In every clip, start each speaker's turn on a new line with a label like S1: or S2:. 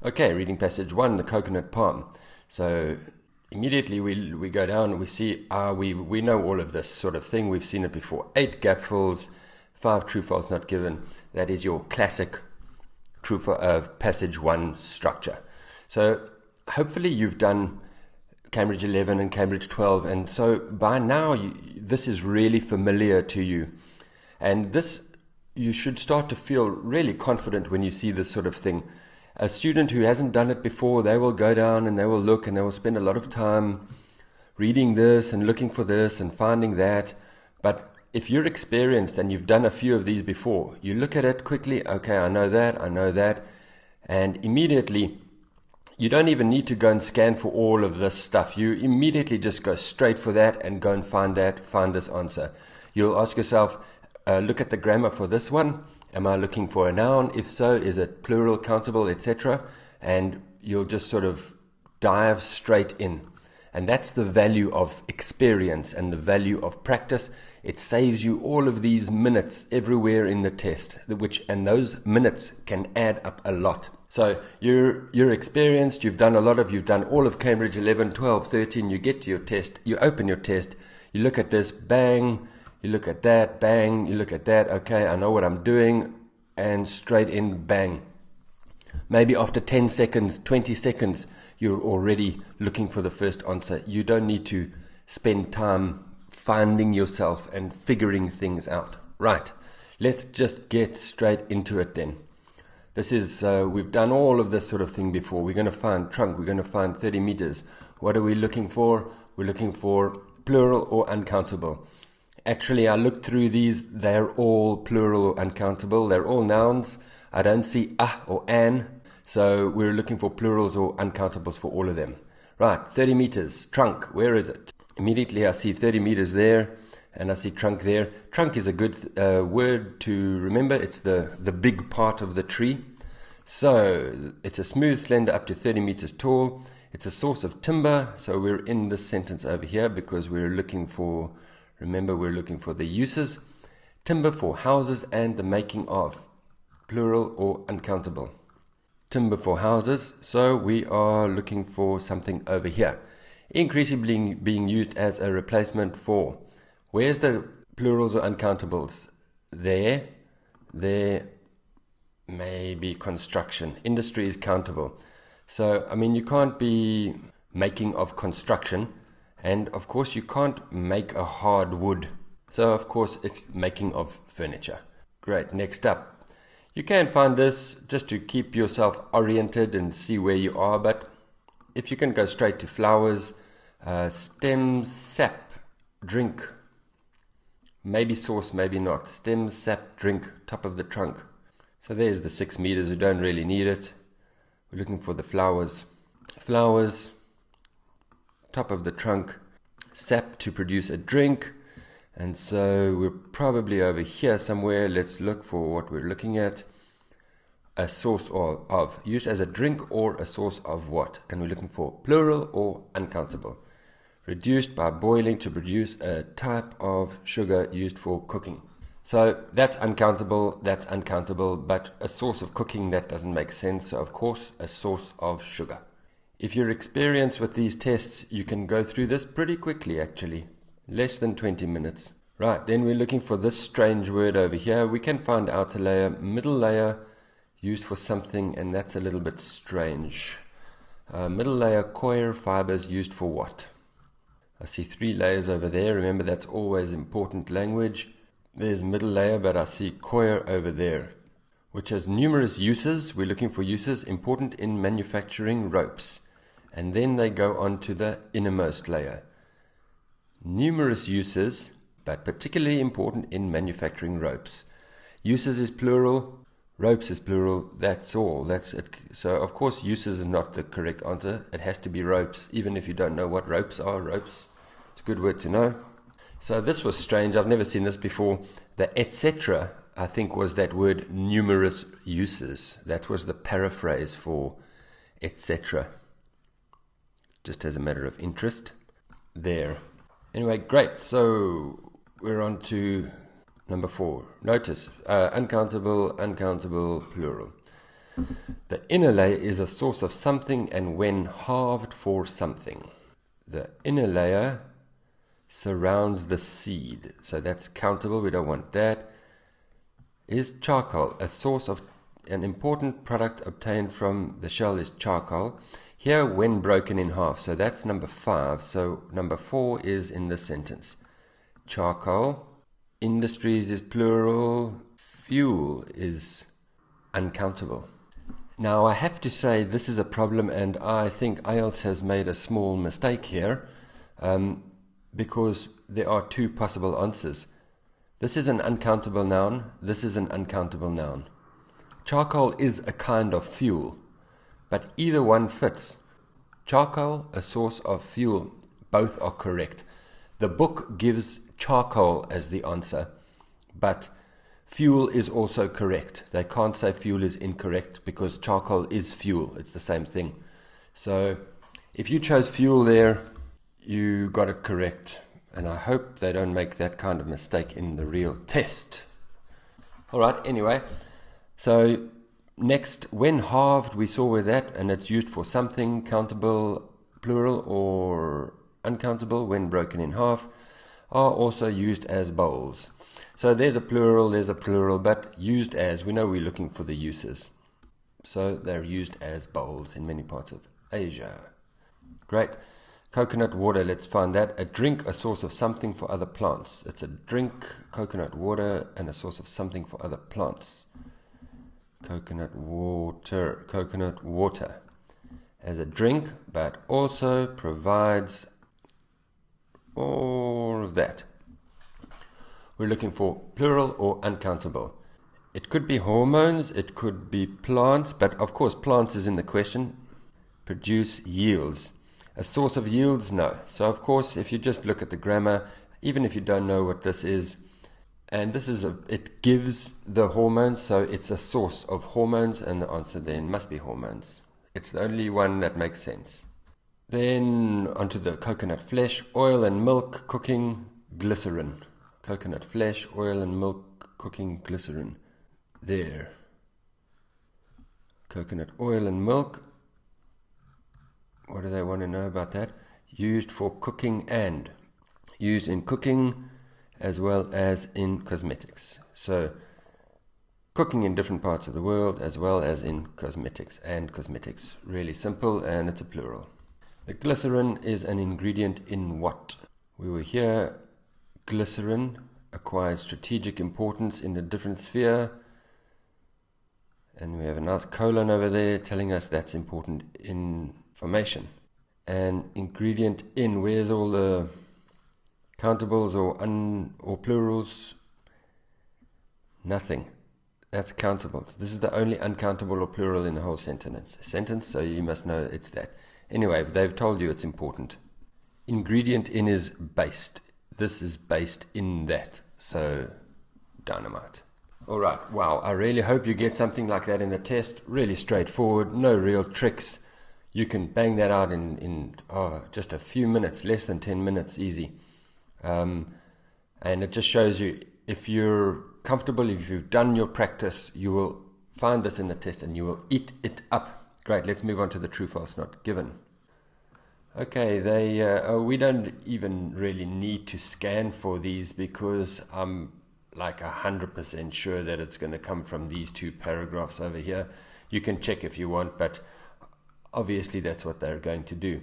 S1: Okay, reading passage 1, the coconut palm. So immediately we go down, we see, we know all of this sort of thing. We've seen it before. 8 gapfuls, 5 true, false, not given. That is your classic true passage 1 structure. So hopefully you've done Cambridge 11 and Cambridge 12, and so by now this is really familiar to you. And this, you should start to feel really confident when you see this sort of thing. A student who hasn't done it before, they will go down and they will look and they will spend a lot of time reading this and looking for this and finding that. But if you're experienced and you've done a few of these before, you look at it quickly, okay, I know that, and immediately you don't even need to go and scan for all of this stuff. You immediately just go straight for that and go and find this answer. You'll ask yourself, look at the grammar for this one. Am I looking for a noun? If so, is it plural, countable, etc.? And you'll just sort of dive straight in. And that's the value of experience and the value of practice. It saves you all of these minutes everywhere in the test, and those minutes can add up a lot. So you're experienced, you've done all of Cambridge 11, 12, 13, you get to your test, you open your test, you look at this, bang, you look at that, bang, you look at that, okay, I know what I'm doing, and straight in, bang. Maybe after 10 seconds, 20 seconds, you're already looking for the first answer. You don't need to spend time finding yourself and figuring things out. Right, let's just get straight into it then. This is, we've done all of this sort of thing before. We're going to find trunk, we're going to find 30 meters. What are we looking for? We're looking for plural or uncountable. Actually, I looked through these, they're all plural or uncountable. They're all nouns. I don't see or an, so we're looking for plurals or uncountables for all of them. Right, 30 meters, trunk, where is it? Immediately I see 30 meters there, and I see trunk there. Trunk is a good word to remember. It's the big part of the tree. So it's a smooth, slender, up to 30 meters tall. It's a source of timber. So we're in this sentence over here because we're looking for, remember, we're looking for the uses. Timber for houses and the making of, plural or uncountable. Timber for houses. So we are looking for something over here. Increasingly being used as a replacement for. Where's the plurals or uncountables? There, maybe construction. Industry is countable. So, I mean, you can't be making of construction, and of course you can't make a hard wood. So, of course, it's making of furniture. Great, next up. You can find this just to keep yourself oriented and see where you are, but if you can go straight to flowers, stem, sap, drink. Maybe source, maybe not. Stem, sap, drink, top of the trunk. So there's the 6 meters. We don't really need it. We're looking for the flowers. Flowers, top of the trunk, sap to produce a drink. And so we're probably over here somewhere. Let's look for what we're looking at. A source of. Used as a drink or a source of what? And we're looking for plural or uncountable. Reduced by boiling to produce a type of sugar used for cooking. So that's uncountable, but a source of cooking, that doesn't make sense. So of course, a source of sugar. If you're experienced with these tests, you can go through this pretty quickly actually. Less than 20 minutes. Right, then we're looking for this strange word over here. We can find outer layer, middle layer, used for something, and that's a little bit strange. Middle layer, coir fibers used for what? I see 3 layers over there. Remember, that's always important language. There's middle layer, but I see coir over there, which has numerous uses. We're looking for uses important in manufacturing ropes. And then they go on to the innermost layer. Numerous uses, but particularly important in manufacturing ropes. Uses is plural, ropes is plural, that's all. That's it. So, of course, uses is not the correct answer. It has to be ropes, even if you don't know what ropes are. Ropes, it's a good word to know. So this was strange. I've never seen this before. The etc., I think, was that word numerous uses. That was the paraphrase for etc. Just as a matter of interest. There. Anyway, great. So we're on to number 4. Notice, uncountable, plural. The inner layer is a source of something and when halved for something. The inner layer surrounds the seed. So that's countable, we don't want that. Is charcoal a source of an important product obtained from the shell is charcoal. Here, when broken in half. So that's number 5. So number 4 is in this sentence. Charcoal. Industries is plural. Fuel is uncountable. Now I have to say this is a problem, and I think IELTS has made a small mistake here because there are 2 possible answers. This is an uncountable noun. This is an uncountable noun. Charcoal is a kind of fuel, but either one fits. Charcoal, a source of fuel, both are correct. The book gives charcoal as the answer, but fuel is also correct. They can't say fuel is incorrect because charcoal is fuel. It's the same thing. So if you chose fuel there, you got it correct. And I hope they don't make that kind of mistake in the real test. All right, anyway. So next, when halved, we saw with that, and it's used for something, countable, plural, or uncountable, when broken in half, are also used as bowls. So there's a plural, but used as, we know we're looking for the uses. So they're used as bowls in many parts of Asia. Great. Coconut water, let's find that. A drink, a source of something for other plants. It's a drink, coconut water, and a source of something for other plants. Coconut water as a drink, but also provides all of that. We're looking for plural or uncountable. It could be hormones, it could be plants, but of course plants is in the question. Produce yields. A source of yields? No. So of course if you just look at the grammar, even if you don't know what this is, and this is it gives the hormones, so it's a source of hormones, and the answer then must be hormones. It's the only one that makes sense. Then onto the coconut flesh, oil and milk, cooking, glycerin. Coconut flesh, oil and milk, cooking, glycerin. There. Coconut oil and milk. What do they want to know about that? Used for cooking and. Used in cooking as well as in cosmetics. So, cooking in different parts of the world as well as in cosmetics and cosmetics. Really simple, and it's a plural. The glycerin is an ingredient in what? We were here. Glycerin acquired strategic importance in a different sphere. And we have a nice colon over there telling us that's important information. An ingredient in, where's all the countables or plurals? Nothing. That's countable. This is the only uncountable or plural in the whole sentence, so you must know it's that. Anyway, they've told you it's important. Ingredient in is based. This is based in that. So, dynamite. All right. Wow. I really hope you get something like that in the test. Really straightforward. No real tricks. You can bang that out in just a few minutes, less than 10 minutes, easy. And it just shows you if you're comfortable, if you've done your practice, you will find this in the test and you will eat it up. Great. Let's move on to the true, false, not given. Okay, we don't even really need to scan for these because I'm like 100% sure that it's going to come from these 2 paragraphs over here. You can check if you want, but obviously that's what they're going to do.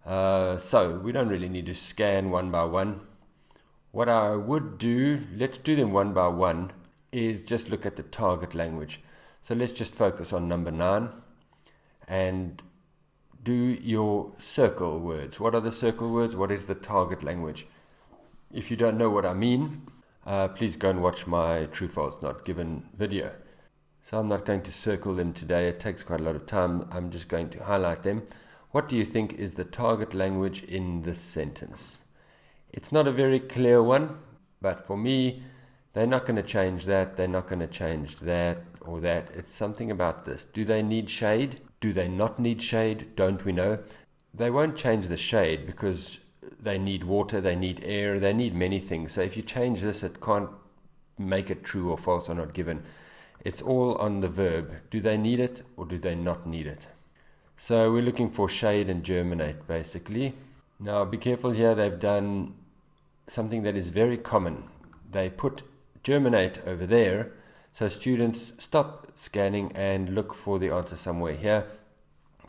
S1: So we don't really need to scan one by one. What I would do, let's do them one by one, is just look at the target language. So let's just focus on number 9 and do your circle words. What are the circle words? What is the target language? If you don't know what I mean, please go and watch my True False Not Given video. So I'm not going to circle them today. It takes quite a lot of time. I'm just going to highlight them. What do you think is the target language in this sentence? It's not a very clear one, but for me, they're not going to change that. They're not going to change that or that. It's something about this. Do they need shade? Do they not need shade? Don't we know? They won't change the shade because they need water, they need air, they need many things. So if you change this, it can't make it true or false or not given. It's all on the verb. Do they need it or do they not need it? So we're looking for shade and germinate, basically. Now be careful here, they've done something that is very common. They put germinate over there, so students stop scanning and look for the answer somewhere here.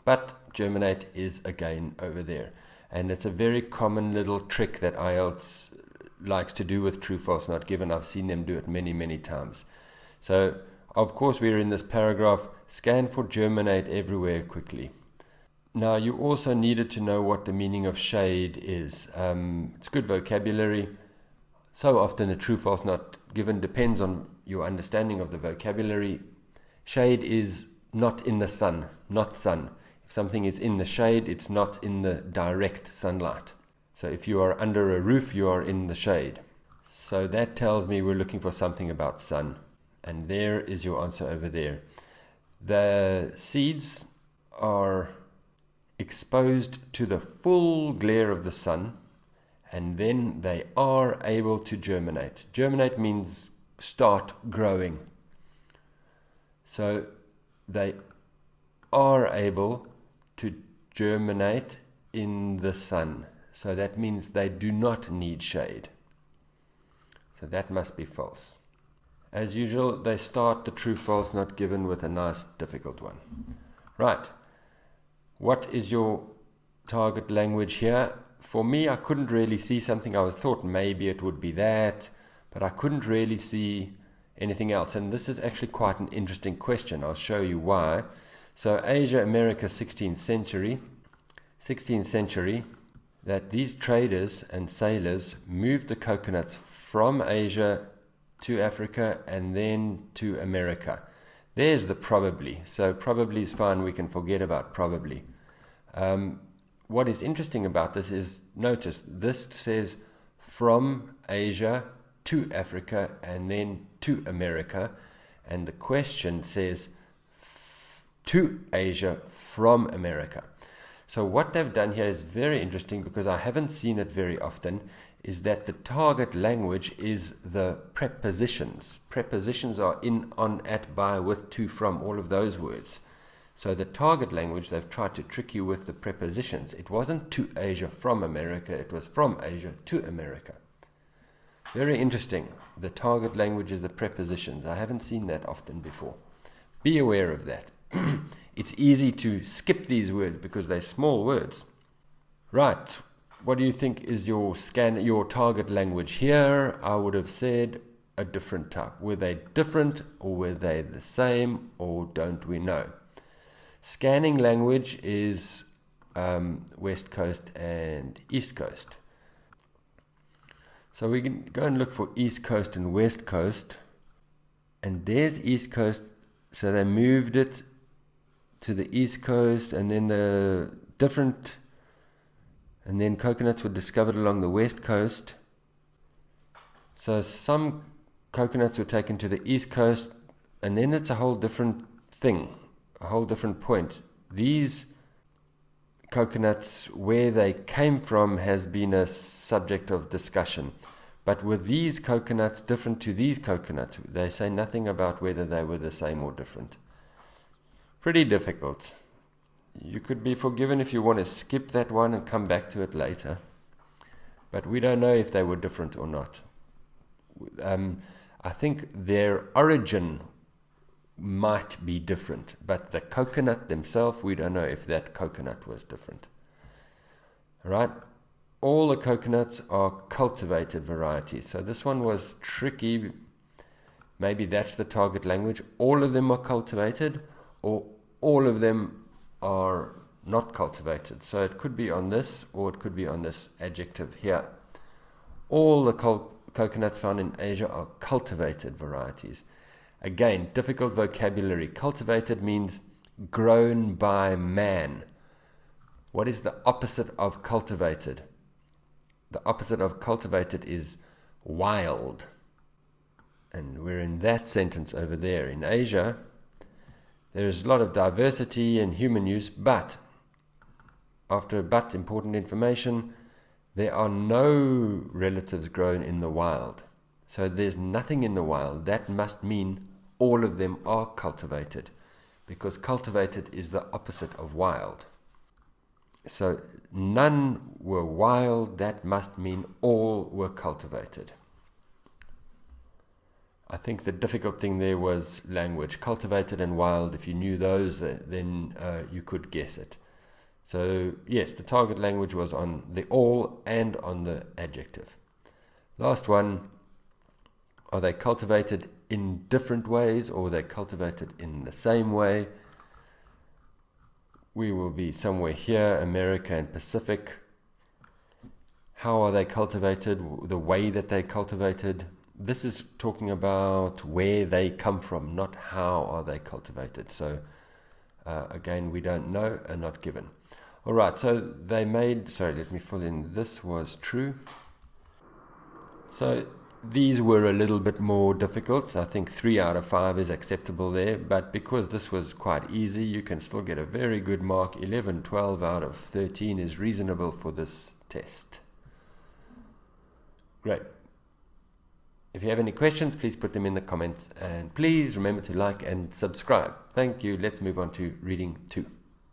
S1: But germinate is again over there. And it's a very common little trick that IELTS likes to do with true, false, not given. I've seen them do it many, many times. So, of course, we're in this paragraph, scan for germinate everywhere quickly. Now, you also needed to know what the meaning of shade is. It's good vocabulary. So often the true, false, not given depends on your understanding of the vocabulary. Shade is not in the sun, not sun. If something is in the shade, it's not in the direct sunlight. So if you are under a roof, you are in the shade. So that tells me we're looking for something about sun. And there is your answer over there. The seeds are exposed to the full glare of the sun, and then they are able to germinate. Germinate means start growing. So they are able to germinate in the sun. So that means they do not need shade. So that must be false. As usual, they start the true, false, not given with a nice difficult one. Right. What is your target language here? For me, I couldn't really see something. I thought maybe it would be that, but I couldn't really see anything else. And this is actually quite an interesting question. I'll show you why. So Asia, America, 16th century, that these traders and sailors moved the coconuts from Asia to Africa and then to America. There's the probably. So probably is fine. We can forget about probably. What is interesting about this is, notice, this says from Asia to Africa and then to America. And the question says to Asia from America. So what they've done here is very interesting, because I haven't seen it very often, is that the target language is the prepositions. Prepositions are in, on, at, by, with, to, from, all of those words. So the target language, they've tried to trick you with the prepositions. It wasn't to Asia from America, it was from Asia to America. Very interesting. The target language is the prepositions. I haven't seen that often before. Be aware of that. It's easy to skip these words because they're small words. Right. What do you think is your target language here? I would have said a different type. Were they different, or were they the same, or don't we know? Scanning language is West Coast and East Coast. So we can go and look for East Coast and West Coast. And there's East Coast. So they moved it to the East Coast, and then and then coconuts were discovered along the West Coast. So some coconuts were taken to the East Coast, and then it's a whole different thing, a whole different point. These coconuts, where they came from, has been a subject of discussion. But were these coconuts different to these coconuts? They say nothing about whether they were the same or different. Pretty difficult. You could be forgiven if you want to skip that one and come back to it later. But we don't know if they were different or not. I think their origin might be different, but the coconut themselves, we don't know if that coconut was different. All right? All the coconuts are cultivated varieties. So this one was tricky. Maybe that's the target language. All of them are cultivated, or all of them are not cultivated. So it could be on this, or it could be on this adjective here. All the coconuts found in Asia are cultivated varieties. Again, difficult vocabulary. Cultivated means grown by man. What is the opposite of cultivated? The opposite of cultivated is wild. And we're in that sentence over there. In Asia, there is a lot of diversity in human use, but, after but important information, there are no relatives grown in the wild. So there's nothing in the wild. That must mean all of them are cultivated, because cultivated is the opposite of wild. So none were wild, that must mean all were cultivated. I think the difficult thing there was language. Cultivated and wild, if you knew those, then you could guess it. So yes, the target language was on the all and on the adjective. Last one, are they cultivated in different ways, or are they cultivated in the same way? We will be somewhere here, America and Pacific. How are they cultivated? The way that they cultivated. This is talking about where they come from, not how are they cultivated. So again, we don't know and not given. All right, so they made, sorry, let me fill in, this was true. So these were a little bit more difficult. I think 3 out of 5 is acceptable there, but because this was quite easy, you can still get a very good mark. 11, 12 out of 13 is reasonable for this test. Great. If you have any questions, please put them in the comments, and please remember to like and subscribe. Thank you. Let's move on to reading 2.